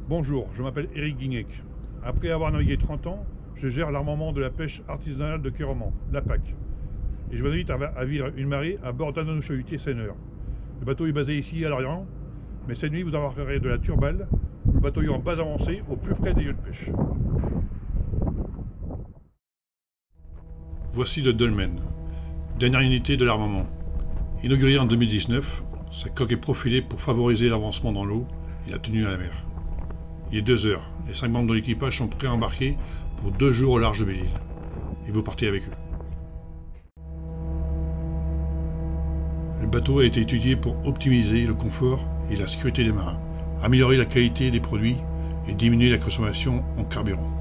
Bonjour, je m'appelle Éric Guignec. Après avoir navigué 30 ans, je gère l'armement de la pêche artisanale de Queyroman, la PAC. Et je vous invite à vivre une marée à bord d'un chalutier Seineur. Le bateau est basé ici à Lorient, mais cette nuit vous embarquerez de la Turballe, le bateau est en base avancée au plus près des lieux de pêche. Voici le Dolmen, dernière unité de l'armement. Inauguré en 2019, sa coque est profilée pour favoriser l'avancement dans l'eau et la tenue à la mer. Il est 2 heures, les 5 membres de l'équipage sont prêts à embarquer pour 2 jours au large de Belle-Île. Et vous partez avec eux. Le bateau a été étudié pour optimiser le confort et la sécurité des marins, améliorer la qualité des produits et diminuer la consommation en carburant.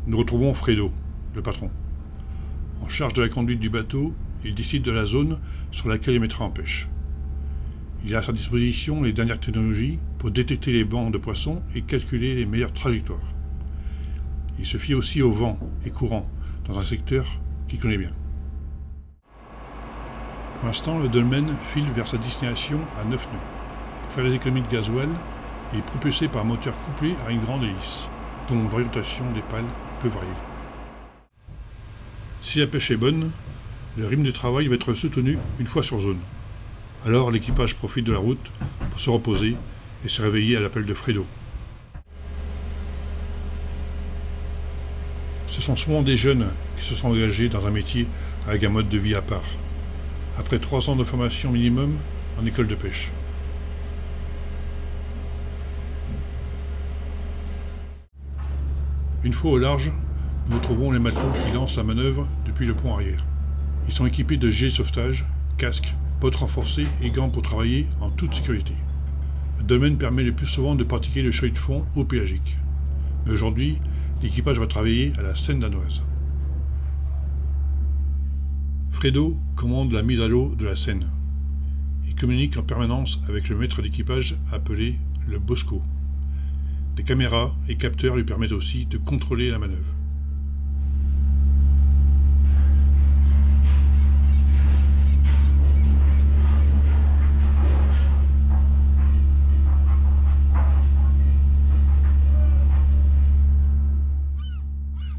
Nous retrouvons Fredo, le patron. En charge de la conduite du bateau, il décide de la zone sur laquelle il mettra en pêche. Il a à sa disposition les dernières technologies pour détecter les bancs de poissons et calculer les meilleures trajectoires. Il se fie aussi au vent et courant dans un secteur qu'il connaît bien. Pour l'instant, le Dolmen file vers sa destination à 9 nœuds. Pour faire les économies de gasoil, il est propulsé par un moteur couplé à une grande hélice, dont l'orientation des pales peut varier. Si la pêche est bonne, le rythme de travail va être soutenu une fois sur zone. Alors l'équipage profite de la route pour se reposer et se réveiller à l'appel de Fredo. Ce sont souvent des jeunes qui se sont engagés dans un métier avec un mode de vie à part, après 3 ans de formation minimum en école de pêche. Une fois au large, nous trouvons les matelots qui lancent la manœuvre depuis le pont arrière. Ils sont équipés de gilets de sauvetage, casques, bottes renforcées et gants pour travailler en toute sécurité. Le Dolmen permet le plus souvent de pratiquer le cheval de fond au pélagique. Mais aujourd'hui, l'équipage va travailler à la Seine danoise. Fredo commande la mise à l'eau de la Seine. Il communique en permanence avec le maître d'équipage appelé le Bosco. Des caméras et capteurs lui permettent aussi de contrôler la manœuvre.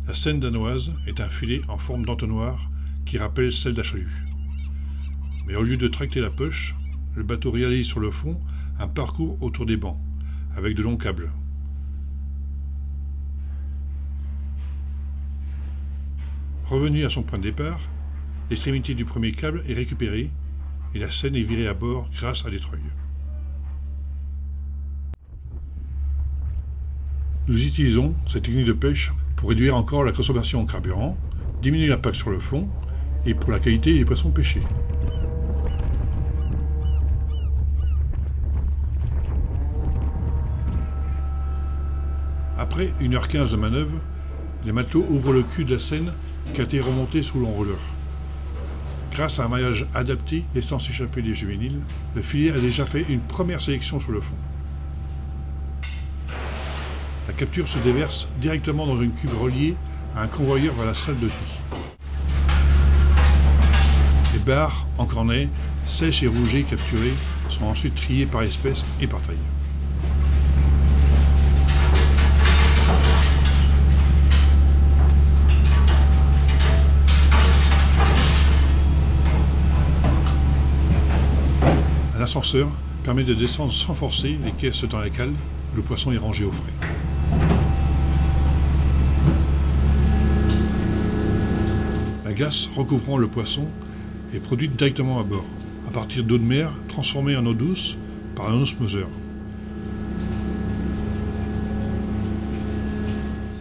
La Seine danoise est un filet en forme d'entonnoir qui rappelle celle d'un chalut. Mais au lieu de tracter la pêche, le bateau réalise sur le fond un parcours autour des bancs, avec de longs câbles. Revenu à son point de départ, l'extrémité du premier câble est récupérée et la Seine est virée à bord grâce à des treuils. Nous utilisons cette technique de pêche pour réduire encore la consommation en carburant, diminuer l'impact sur le fond et pour la qualité des poissons pêchés. Après 1h15 de manœuvre, les matelots ouvrent le cul de la Seine qui a été remonté sous l'enrouleur. Grâce à un maillage adapté laissant s'échapper les juvéniles, le filet a déjà fait une première sélection sur le fond. La capture se déverse directement dans une cuve reliée à un convoyeur vers la salle de tri. Les barres en cornet, sèches et rougées capturées sont ensuite triées par espèce et par taille. Un ascenseur permet de descendre sans forcer les caisses dans la cale où le poisson est rangé au frais. La glace recouvrant le poisson est produite directement à bord, à partir d'eau de mer transformée en eau douce par un osmoseur.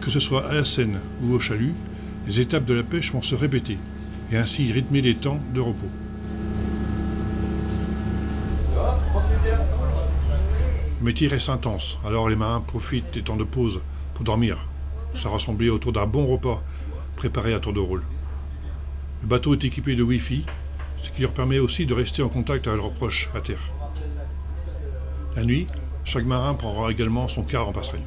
Que ce soit à la Seine ou au chalut, les étapes de la pêche vont se répéter et ainsi rythmer les temps de repos. Le métier reste intense, alors les marins profitent des temps de pause pour dormir, se rassembler autour d'un bon repas préparé à tour de rôle. Le bateau est équipé de Wi-Fi, ce qui leur permet aussi de rester en contact avec leurs proches à terre. La nuit, chaque marin prendra également son quart en passerelle.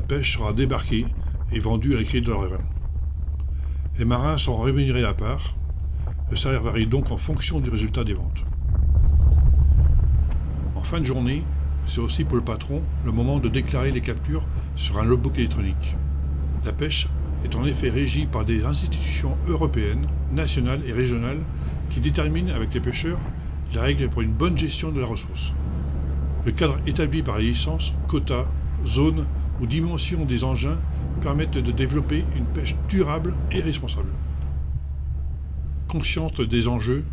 pêche sera débarquée et vendue à l'écrit de leur revin. Les marins sont rémunérés à part. Le salaire varie donc en fonction du résultat des ventes. En fin de journée, c'est aussi pour le patron le moment de déclarer les captures sur un logbook électronique. La pêche est en effet régie par des institutions européennes, nationales et régionales qui déterminent avec les pêcheurs les règles pour une bonne gestion de la ressource. Le cadre établi par les licences, quotas, zones ou dimensions des engins permettent de développer une pêche durable et responsable. Consciente des enjeux,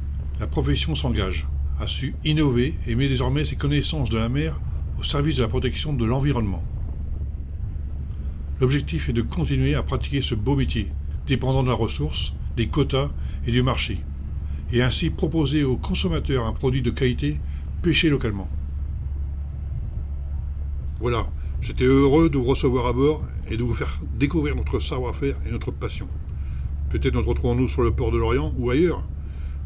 la profession s'engage, a su innover et met désormais ses connaissances de la mer au service de la protection de l'environnement. L'objectif est de continuer à pratiquer ce beau métier, dépendant de la ressource, des quotas et du marché, et ainsi proposer aux consommateurs un produit de qualité pêché localement. Voilà, j'étais heureux de vous recevoir à bord et de vous faire découvrir notre savoir-faire et notre passion. Peut-être nous retrouvons-nous sur le port de Lorient ou ailleurs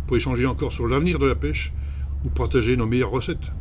pour échanger encore sur l'avenir de la pêche ou partager nos meilleures recettes.